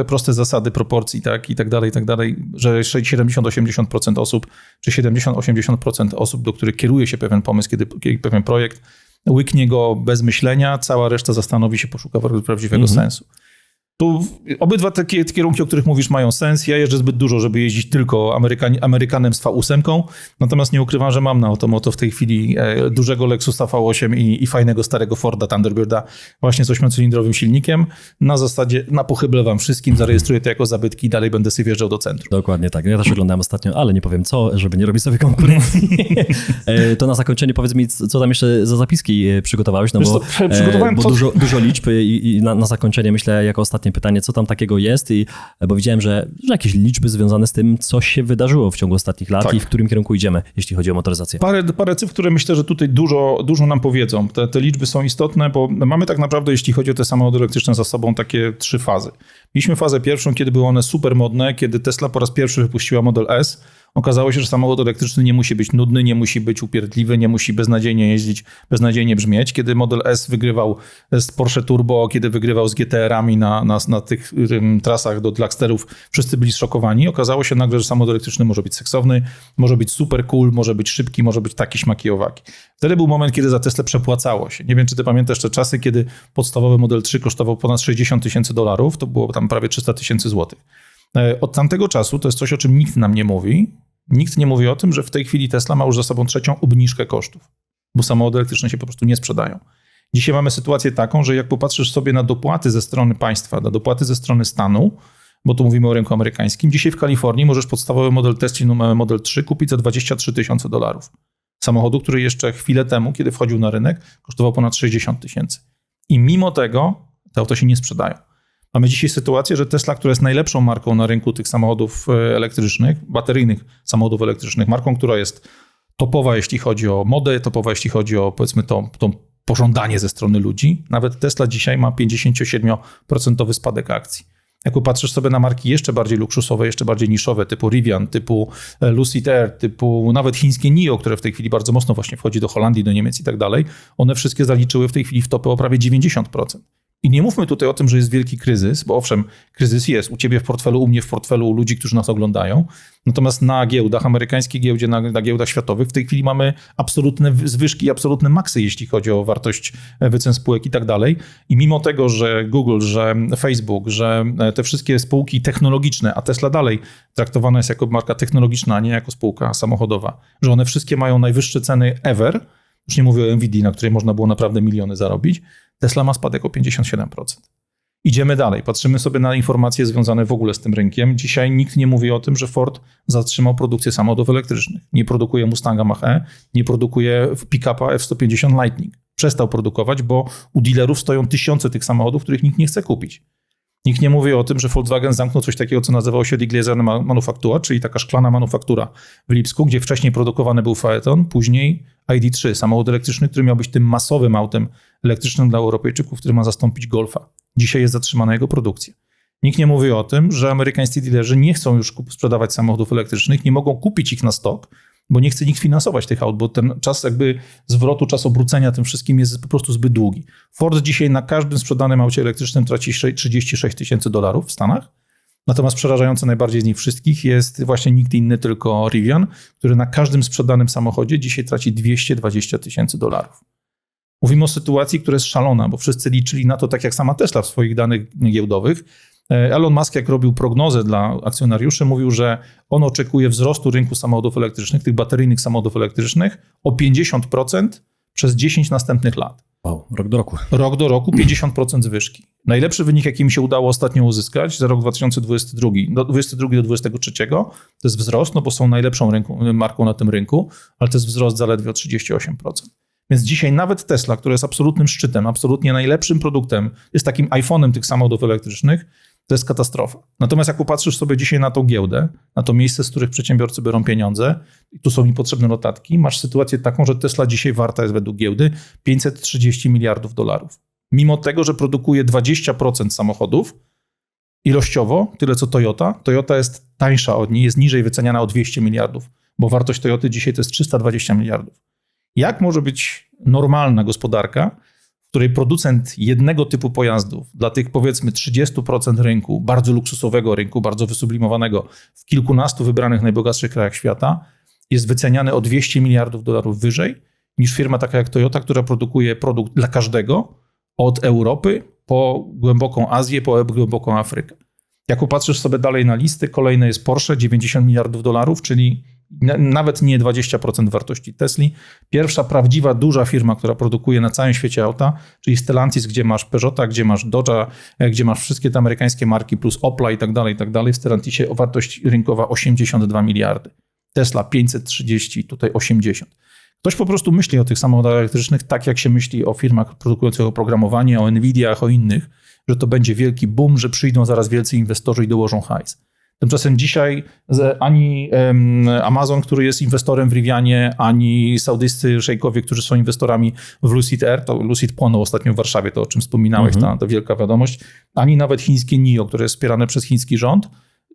proste zasady proporcji, tak, i tak dalej, że 70-80% osób, czy 70-80% osób, do których kieruje się pewien pomysł, kiedy pewien projekt, łyknie go bez myślenia, cała reszta zastanowi się, poszuka prawdziwego sensu. Tu obydwa te kierunki, o których mówisz, mają sens. Ja jeżdżę zbyt dużo, żeby jeździć tylko Amerykanem z V8, natomiast nie ukrywam, że mam na Automoto w tej chwili dużego Lexusa V8 i fajnego starego Forda Thunderbirda właśnie z 8-cylindrowym silnikiem. Na zasadzie, na pochybę wam wszystkim, zarejestruję to jako zabytki i dalej będę sobie wjeżdżał do centrum. Dokładnie tak. Ja też oglądałem ostatnio, ale nie powiem co, żeby nie robić sobie konkurencji. To na zakończenie powiedz mi, co tam jeszcze za zapiski przygotowałeś, no bo, przygotowałem bo dużo liczb i na zakończenie myślę, jako ostatnie pytanie, co tam takiego jest, bo widziałem, że jakieś liczby związane z tym, co się wydarzyło w ciągu ostatnich lat i w którym kierunku idziemy, jeśli chodzi o motoryzację. Parę cyfr, które myślę, że tutaj dużo nam powiedzą. Te liczby są istotne, bo mamy tak naprawdę, jeśli chodzi o te samochody elektryczne, za sobą takie 3 fazy. Mieliśmy fazę pierwszą, kiedy były one super modne, kiedy Tesla po raz pierwszy wypuściła Model S. Okazało się, że samochód elektryczny nie musi być nudny, nie musi być upierdliwy, nie musi beznadziejnie jeździć, beznadziejnie brzmieć. Kiedy Model S wygrywał z Porsche Turbo, kiedy wygrywał z GTR-ami na tych trasach do dragsterów, wszyscy byli zszokowani. Okazało się nagle, że samochód elektryczny może być seksowny, może być super cool, może być szybki, może być taki, śmaki, owaki. Wtedy był moment, kiedy za Teslę przepłacało się. Nie wiem, czy ty pamiętasz te czasy, kiedy podstawowy Model 3 kosztował ponad $60,000, to było tam prawie $300,000 złotych. Od tamtego czasu, to jest coś, o czym nikt nam nie mówi, nikt nie mówi o tym, że w tej chwili Tesla ma już za sobą 3. obniżkę kosztów, bo samochody elektryczne się po prostu nie sprzedają. Dzisiaj mamy sytuację taką, że jak popatrzysz sobie na dopłaty ze strony państwa, na dopłaty ze strony stanu, bo tu mówimy o rynku amerykańskim, dzisiaj w Kalifornii możesz podstawowy model Tesla Model 3 kupić za $23,000. Samochodu, który jeszcze chwilę temu, kiedy wchodził na rynek, kosztował ponad 60,000. I mimo tego te auta się nie sprzedają. Mamy dzisiaj sytuację, że Tesla, która jest najlepszą marką na rynku tych samochodów elektrycznych, bateryjnych samochodów elektrycznych, marką, która jest topowa, jeśli chodzi o modę, topowa, jeśli chodzi o, powiedzmy, to pożądanie ze strony ludzi. Nawet Tesla dzisiaj ma 57% spadek akcji. Jak popatrzysz sobie na marki jeszcze bardziej luksusowe, jeszcze bardziej niszowe, typu Rivian, typu Lucid Air, typu nawet chińskie NIO, które w tej chwili bardzo mocno właśnie wchodzi do Holandii, do Niemiec i tak dalej, one wszystkie zaliczyły w tej chwili w topy o prawie 90%. I nie mówmy tutaj o tym, że jest wielki kryzys, bo owszem, kryzys jest u ciebie w portfelu, u mnie w portfelu, u ludzi, którzy nas oglądają. Natomiast na giełdach, amerykańskiej giełdzie, na giełdach światowych w tej chwili mamy absolutne zwyżki i absolutne maksy, jeśli chodzi o wartość wycen spółek i tak dalej. I mimo tego, że Google, że Facebook, że te wszystkie spółki technologiczne, a Tesla dalej traktowana jest jako marka technologiczna, a nie jako spółka samochodowa, że one wszystkie mają najwyższe ceny ever, już nie mówię o Nvidia, na której można było naprawdę miliony zarobić, Tesla ma spadek o 57%. Idziemy dalej, patrzymy sobie na informacje związane w ogóle z tym rynkiem. Dzisiaj nikt nie mówi o tym, że Ford zatrzymał produkcję samochodów elektrycznych. Nie produkuje Mustanga Mach-E, nie produkuje pick-upa F-150 Lightning. Przestał produkować, bo u dealerów stoją tysiące tych samochodów, których nikt nie chce kupić. Nikt nie mówi o tym, że Volkswagen zamknął coś takiego, co nazywało się Die Gläserne Manufaktura, czyli taka szklana manufaktura w Lipsku, gdzie wcześniej produkowany był Phaeton, później ID.3, samochód elektryczny, który miał być tym masowym autem elektrycznym dla Europejczyków, który ma zastąpić Golfa. Dzisiaj jest zatrzymana jego produkcja. Nikt nie mówi o tym, że amerykańscy dealerzy nie chcą już sprzedawać samochodów elektrycznych, nie mogą kupić ich na stok, bo nie chce nikt finansować tych aut, bo ten czas jakby zwrotu, czas obrócenia tym wszystkim jest po prostu zbyt długi. Ford dzisiaj na każdym sprzedanym aucie elektrycznym traci $36,000 w Stanach, natomiast przerażające najbardziej z nich wszystkich jest właśnie nikt inny, tylko Rivian, który na każdym sprzedanym samochodzie dzisiaj traci $220,000. Mówimy o sytuacji, która jest szalona, bo wszyscy liczyli na to, tak jak sama Tesla w swoich danych giełdowych. Elon Musk, jak robił prognozę dla akcjonariuszy, mówił, że on oczekuje wzrostu rynku samochodów elektrycznych, tych bateryjnych samochodów elektrycznych o 50% przez 10 następnych lat. Wow, rok do roku. Rok do roku 50% zwyżki. Najlepszy wynik, jaki mi się udało ostatnio uzyskać za rok 2022, do 2023, to jest wzrost, no bo są najlepszą marką na tym rynku, ale to jest wzrost zaledwie o 38%. Więc dzisiaj nawet Tesla, która jest absolutnym szczytem, absolutnie najlepszym produktem, jest takim iPhone'em tych samochodów elektrycznych, To jest katastrofa. Natomiast jak popatrzysz sobie dzisiaj na tą giełdę, na to miejsce, z których przedsiębiorcy biorą pieniądze, i tu są mi potrzebne notatki, masz sytuację taką, że Tesla dzisiaj warta jest według giełdy 530 miliardów dolarów. Mimo tego, że produkuje 20% samochodów, ilościowo, tyle co Toyota, Toyota jest tańsza od niej, jest niżej wyceniana o 200 miliardów, bo wartość Toyoty dzisiaj to jest 320 miliardów. Jak może być normalna gospodarka, w której producent jednego typu pojazdów dla tych powiedzmy 30% rynku, bardzo luksusowego rynku, bardzo wysublimowanego w kilkunastu wybranych najbogatszych krajach świata, jest wyceniany o 200 miliardów dolarów wyżej niż firma taka jak Toyota, która produkuje produkt dla każdego od Europy po głęboką Azję, po głęboką Afrykę. Jak popatrzysz sobie dalej na listy, kolejne jest Porsche, 90 miliardów dolarów, czyli nawet nie 20% wartości Tesli. Pierwsza prawdziwa, duża firma, która produkuje na całym świecie auta, czyli Stellantis, gdzie masz Peugeota, gdzie masz Dodge'a, gdzie masz wszystkie te amerykańskie marki plus Opla i tak dalej. W Stellantisie wartość rynkowa 82 miliardy. Tesla 530, tutaj 80. Ktoś po prostu myśli o tych samochodach elektrycznych tak, jak się myśli o firmach produkujących oprogramowanie, o Nvidiach, o innych, że to będzie wielki boom, że przyjdą zaraz wielcy inwestorzy i dołożą hajs. Tymczasem dzisiaj ani Amazon, który jest inwestorem w Rivianie, ani saudyjscy szejkowie, którzy są inwestorami w Lucid Air, to Lucid płonął ostatnio w Warszawie, to o czym wspominałeś, to wielka wiadomość, ani nawet chińskie NIO, które jest wspierane przez chiński rząd.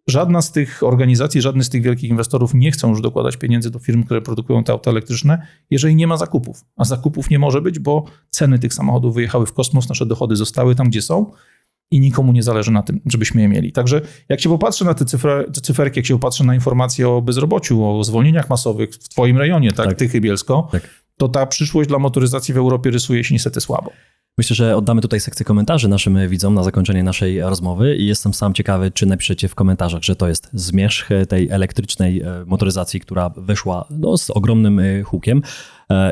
Żadna z tych organizacji, żadny z tych wielkich inwestorów nie chcą już dokładać pieniędzy do firm, które produkują te auta elektryczne, jeżeli nie ma zakupów. A zakupów nie może być, bo ceny tych samochodów wyjechały w kosmos, nasze dochody zostały tam, gdzie są i nikomu nie zależy na tym, żebyśmy je mieli. Także jak się popatrzy na te cyferki, jak się popatrzy na informacje o bezrobociu, o zwolnieniach masowych w twoim rejonie, tak. Tychy, Bielsko, to ta przyszłość dla motoryzacji w Europie rysuje się niestety słabo. Myślę, że oddamy tutaj sekcję komentarzy naszym widzom na zakończenie naszej rozmowy i jestem sam ciekawy, czy napiszecie w komentarzach, że to jest zmierzch tej elektrycznej motoryzacji, która weszła z ogromnym hukiem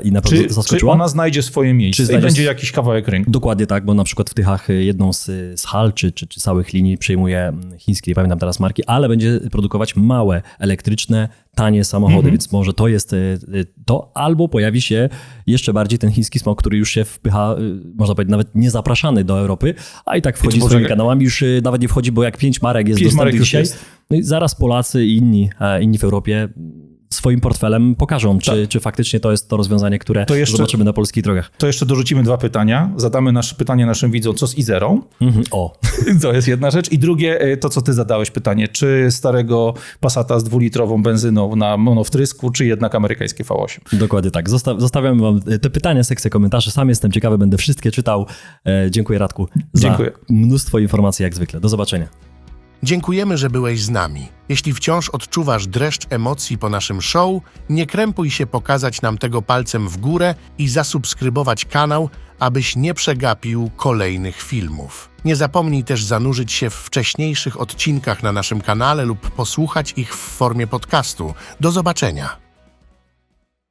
i na pewno zaskoczyła. Czy ona znajdzie swoje miejsce i będzie jakiś kawałek rynku? Dokładnie tak, bo na przykład w Tychach jedną z hal czy całych linii przejmuje chińskie, nie pamiętam teraz marki, ale będzie produkować małe, elektryczne, tanie samochody, więc może to jest to, albo pojawi się jeszcze bardziej ten chiński smog, który już się wpycha, można powiedzieć, nawet niezapraszany do Europy, a i tak wchodzi swoimi kanałami, już nawet nie wchodzi, bo jak 5 marek jest dostępnych dzisiaj, no i zaraz Polacy i inni w Europie swoim portfelem pokażą, czy faktycznie to jest to rozwiązanie, które zobaczymy na polskich drogach. To jeszcze dorzucimy 2 pytania. Zadamy pytanie naszym widzom, co z Izerą? To jest jedna rzecz. I drugie, to co ty zadałeś pytanie, czy starego Passata z 2-litrową benzyną na monowtrysku, czy jednak amerykańskie V8? Dokładnie tak. Zostawiam wam te pytania, sekcję komentarzy. Sam jestem ciekawy, będę wszystkie czytał. Dziękuję, Radku, za mnóstwo informacji jak zwykle. Do zobaczenia. Dziękujemy, że byłeś z nami. Jeśli wciąż odczuwasz dreszcz emocji po naszym show, nie krępuj się pokazać nam tego palcem w górę i zasubskrybować kanał, abyś nie przegapił kolejnych filmów. Nie zapomnij też zanurzyć się w wcześniejszych odcinkach na naszym kanale lub posłuchać ich w formie podcastu. Do zobaczenia!